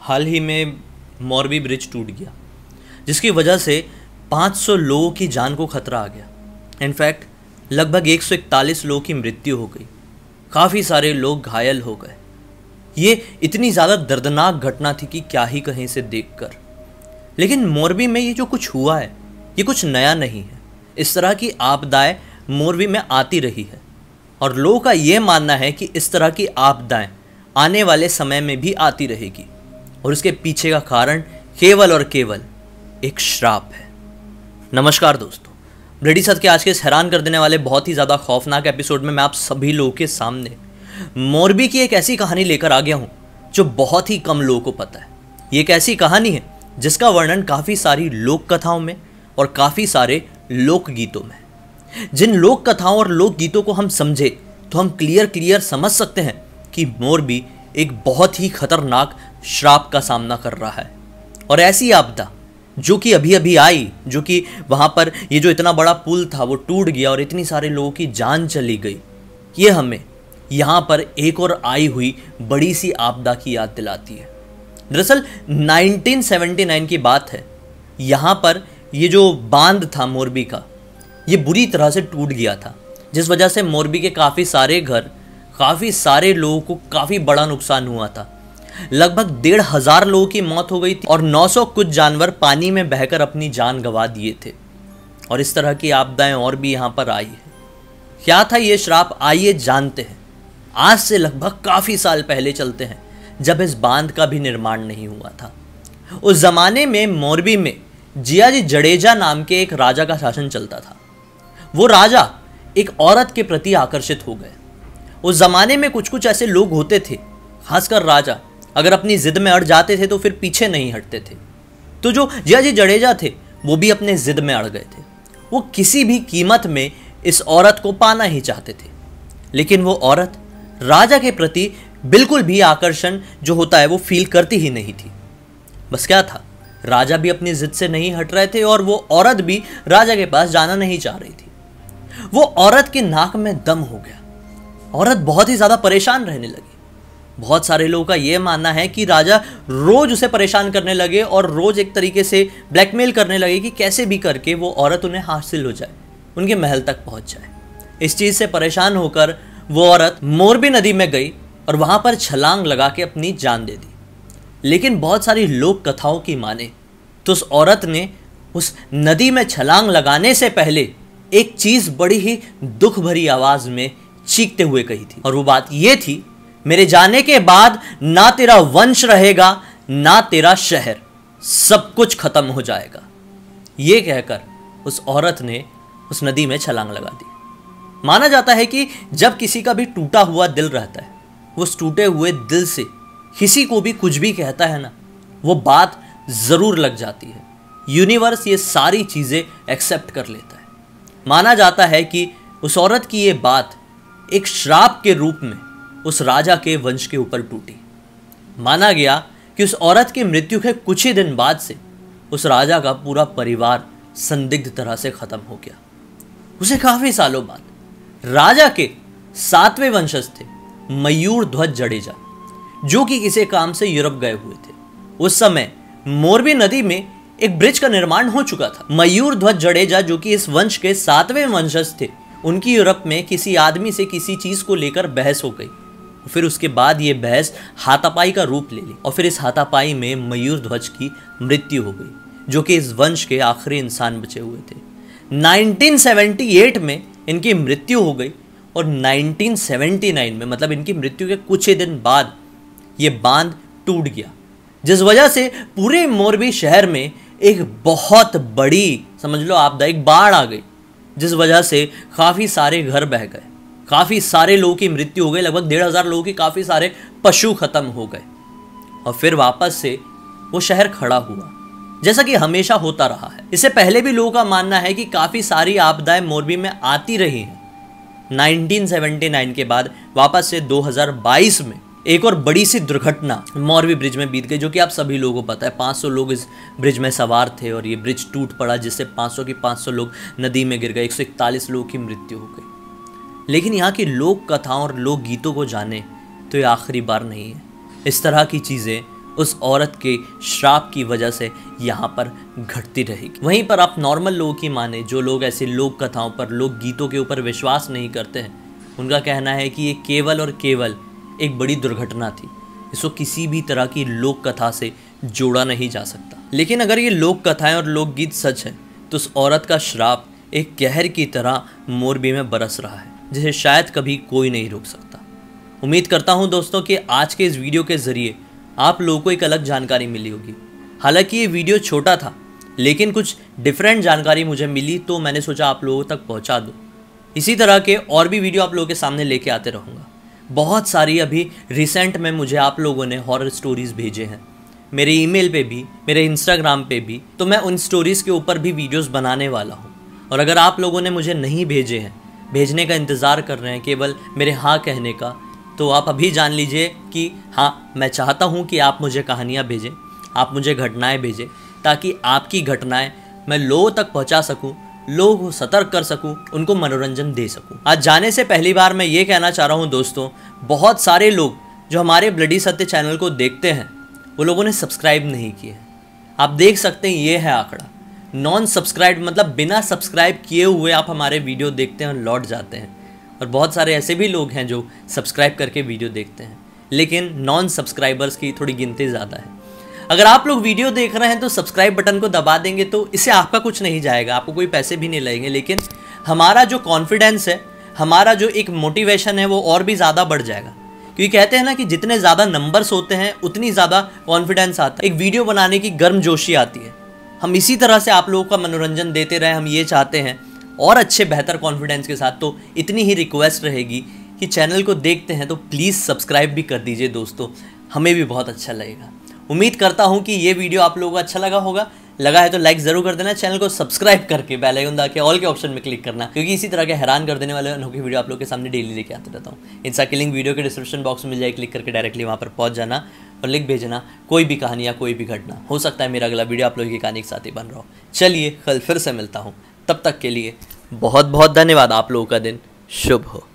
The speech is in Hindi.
हाल ही में मोरबी ब्रिज टूट गया, जिसकी वजह से 500 लोगों की जान को खतरा आ गया। इनफैक्ट लगभग 141 लोगों की मृत्यु हो गई, काफ़ी सारे लोग घायल हो गए। ये इतनी ज़्यादा दर्दनाक घटना थी कि क्या ही कहीं से देखकर। लेकिन मोरबी में ये जो कुछ हुआ है ये कुछ नया नहीं है। इस तरह की आपदाएं मोरबी में आती रही है और लोगों का ये मानना है कि इस तरह की आपदाएं आने वाले समय में भी आती रहेगी और इसके पीछे का कारण केवल और केवल एक श्राप है। नमस्कार दोस्तों, ब्रेडी सत के आज के इस हैरान कर देने वाले बहुत ही ज़्यादा खौफनाक एपिसोड में मैं आप सभी लोगों के सामने मोरबी की एक ऐसी कहानी लेकर आ गया हूँ जो बहुत ही कम लोगों को पता है। ये एक ऐसी कहानी है जिसका वर्णन काफ़ी सारी लोक कथाओं में और काफ़ी सारे लोकगीतों में। जिन लोक कथाओं और लोकगीतों को हम समझे तो हम क्लियर समझ सकते हैं कि मोरबी एक बहुत ही खतरनाक श्राप का सामना कर रहा है। और ऐसी आपदा जो कि अभी अभी आई, जो कि वहाँ पर ये जो इतना बड़ा पुल था वो टूट गया और इतनी सारे लोगों की जान चली गई, ये हमें यहाँ पर एक और आई हुई बड़ी सी आपदा की याद दिलाती है। दरअसल 1979 की बात है। यहाँ पर ये जो बांध था मोरबी का, ये बुरी तरह से टूट गया था, जिस वजह से मोरबी के काफ़ी सारे घर, काफ़ी सारे लोगों को काफ़ी बड़ा नुकसान हुआ था। लगभग 1,500 लोगों की मौत हो गई थी और 900 कुछ जानवर पानी में बहकर अपनी जान गंवा दिए थे। और इस तरह की आपदाएं और भी यहाँ पर आई है। क्या था ये श्राप, आइए जानते हैं। आज से लगभग काफ़ी साल पहले चलते हैं, जब इस बांध का भी निर्माण नहीं हुआ था। उस जमाने में मोरबी में जियाजी जडेजा नाम के एक राजा का शासन चलता था। वो राजा एक औरत के प्रति आकर्षित हो गए। उस जमाने में कुछ ऐसे लोग होते थे, खासकर राजा अगर अपनी जिद में अड़ जाते थे तो फिर पीछे नहीं हटते थे। तो जो जियाजी जडेजा थे वो भी अपने जिद में अड़ गए थे। वो किसी भी कीमत में इस औरत को पाना ही चाहते थे। लेकिन वो औरत राजा के प्रति बिल्कुल भी आकर्षण जो होता है वो फील करती ही नहीं थी। बस क्या था, राजा भी अपनी जिद से नहीं हट रहे थे और वो औरत भी राजा के पास जाना नहीं चाह रही थी। वो औरत की नाक में दम हो गया। औरत बहुत ही ज़्यादा परेशान रहने लगी। बहुत सारे लोगों का ये मानना है कि राजा रोज उसे परेशान करने लगे और रोज एक तरीके से ब्लैकमेल करने लगे कि कैसे भी करके वो औरत उन्हें हासिल हो जाए, उनके महल तक पहुंच जाए। इस चीज़ से परेशान होकर वो औरत मोरबी नदी में गई और वहाँ पर छलांग लगा के अपनी जान दे दी। लेकिन बहुत सारी लोक कथाओं की माने तो उस औरत ने उस नदी में छलांग लगाने से पहले एक चीज़ बड़ी ही दुख भरी आवाज़ में चीखते हुए कही थी। और वो बात ये थी, मेरे जाने के बाद ना तेरा वंश रहेगा ना तेरा शहर, सब कुछ खत्म हो जाएगा। ये कहकर उस औरत ने उस नदी में छलांग लगा दी। माना जाता है कि जब किसी का भी टूटा हुआ दिल रहता है, वो उस टूटे हुए दिल से किसी को भी कुछ भी कहता है ना, वो बात ज़रूर लग जाती है। यूनिवर्स ये सारी चीज़ें एक्सेप्ट कर लेता है। माना जाता है कि उस औरत की ये बात एक श्राप के रूप में उस राजा के वंश के ऊपर टूटी। माना गया कि उस औरत की मृत्यु के कुछ ही दिन बाद से उस राजा का पूरा परिवार संदिग्ध तरह से ख़त्म हो गया। उसे काफ़ी सालों बाद राजा के 7वें वंशज थे मयूर ध्वज जडेजा, जो कि किसी काम से यूरोप गए हुए थे। उस समय मोरबी नदी में एक ब्रिज का निर्माण हो चुका था। मयूर ध्वज जडेजा, जो कि इस वंश के 7वें वंशज थे, उनकी यूरोप में किसी आदमी से किसी चीज़ को लेकर बहस हो गई। फिर उसके बाद ये बहस हाथापाई का रूप ले ली और फिर इस हाथापाई में मयूर ध्वज की मृत्यु हो गई, जो कि इस वंश के आखिरी इंसान बचे हुए थे। 1978 में इनकी मृत्यु हो गई और 1979 में, मतलब इनकी मृत्यु के कुछ ही दिन बाद, ये बांध टूट गया, जिस वजह से पूरे मोरबी शहर में एक बहुत बड़ी, समझ लो आपदा, एक बाढ़ आ गई, जिस वजह से काफ़ी सारे घर बह गए, काफ़ी सारे लोगों की मृत्यु हो गई। लगभग 1,500 लोगों की, काफ़ी सारे पशु खत्म हो गए। और फिर वापस से वो शहर खड़ा हुआ, जैसा कि हमेशा होता रहा है। इससे पहले भी लोगों का मानना है कि काफ़ी सारी आपदाएं मोरबी में आती रही हैं। 1979 के बाद वापस से 2022 में एक और बड़ी सी दुर्घटना मोरबी ब्रिज में बीत गई, जो कि आप सभी लोगों को पता है। 500 लोग इस ब्रिज में सवार थे और ये ब्रिज टूट पड़ा, जिससे 500 के 500 लोग नदी में गिर गए। 141 लोगों की मृत्यु हो गई। लेकिन यहाँ की लोक कथाओं और लोक गीतों को जाने तो ये आखिरी बार नहीं है। इस तरह की चीज़ें उस औरत के श्राप की वजह से यहाँ पर घटती रहेगी। वहीं पर आप नॉर्मल लोगों की माने, जो लोग ऐसी लोक कथाओं पर, लोक गीतों के ऊपर विश्वास नहीं करते हैं, उनका कहना है कि ये केवल और केवल एक बड़ी दुर्घटना थी, इसको किसी भी तरह की लोक कथा से जोड़ा नहीं जा सकता। लेकिन अगर ये लोक कथाएं और लोकगीत सच है तो उस औरत का श्राप एक कहर की तरह मोरबी में बरस रहा है, जिसे शायद कभी कोई नहीं रोक सकता। उम्मीद करता हूं दोस्तों कि आज के इस वीडियो के ज़रिए आप लोगों को एक अलग जानकारी मिली होगी। हालांकि ये वीडियो छोटा था, लेकिन कुछ डिफरेंट जानकारी मुझे मिली तो मैंने सोचा आप लोगों तक पहुंचा दूं। इसी तरह के और भी वीडियो आप लोगों के सामने लेके आते रहूँगा। बहुत सारी अभी रिसेंट में मुझे आप लोगों ने हॉरर स्टोरीज़ भेजे हैं, मेरे ईमेल पे भी, मेरे इंस्टाग्राम पे भी, तो मैं उन स्टोरीज़ के ऊपर भी वीडियोस बनाने वाला हूँ। और अगर आप लोगों ने मुझे नहीं भेजे हैं, भेजने का इंतज़ार कर रहे हैं केवल मेरे हाँ कहने का, तो आप अभी जान लीजिए कि हाँ, मैं चाहता हूँ कि आप मुझे कहानियाँ भेजें, आप मुझे घटनाएँ भेजें, ताकि आपकी घटनाएँ मैं लोगों तक पहुँचा सकूँ, लोगों को सतर्क कर सकूँ, उनको मनोरंजन दे सकूँ। आज जाने से पहली बार मैं ये कहना चाह रहा हूँ दोस्तों, बहुत सारे लोग जो हमारे ब्लडी सत्य चैनल को देखते हैं वो लोगों ने सब्सक्राइब नहीं किए। आप देख सकते हैं ये है आंकड़ा, नॉन सब्सक्राइब, मतलब बिना सब्सक्राइब किए हुए आप हमारे वीडियो देखते हैं और लौट जाते हैं। और बहुत सारे ऐसे भी लोग हैं जो सब्सक्राइब करके वीडियो देखते हैं, लेकिन नॉन सब्सक्राइबर्स की थोड़ी गिनती ज़्यादा है। अगर आप लोग वीडियो देख रहे हैं तो सब्सक्राइब बटन को दबा देंगे तो इससे आपका कुछ नहीं जाएगा, आपको कोई पैसे भी नहीं लगेंगे, लेकिन हमारा जो कॉन्फिडेंस है, हमारा जो एक मोटिवेशन है वो और भी ज़्यादा बढ़ जाएगा। क्योंकि कहते हैं ना कि जितने ज़्यादा नंबर्स होते हैं उतनी ज़्यादा कॉन्फिडेंस आता है, एक वीडियो बनाने की गर्मजोशी आती है। हम इसी तरह से आप लोगों का मनोरंजन देते रहे, हम ये चाहते हैं, और अच्छे बेहतर कॉन्फिडेंस के साथ। तो इतनी ही रिक्वेस्ट रहेगी कि चैनल को देखते हैं तो प्लीज़ सब्सक्राइब भी कर दीजिए दोस्तों, हमें भी बहुत अच्छा लगेगा। उम्मीद करता हूँ कि ये वीडियो आप लोगों को अच्छा लगा होगा। लगा है तो लाइक ज़रूर कर देना, चैनल को सब्सक्राइब करके बेल आइकन दबा के ऑल के ऑप्शन में क्लिक करना, क्योंकि इसी तरह के हैरान कर देने वाले अनोखी वीडियो आप लोगों के सामने डेली लेके आते रहता हूँ। इंस्टा की लिंक वीडियो के डिस्क्रिप्शन बॉक्स में मिल जाए, क्लिक करके डायरेक्टली वहाँ पर पहुँच जाना और लिख भेजना कोई भी कहानी या कोई भी घटना। हो सकता है मेरा अगला वीडियो आप लोगों की कहानी के साथ ही बन रहा हो। चलिए कल फिर से मिलता हूँ, तब तक के लिए बहुत बहुत धन्यवाद। आप लोगों का दिन शुभ हो।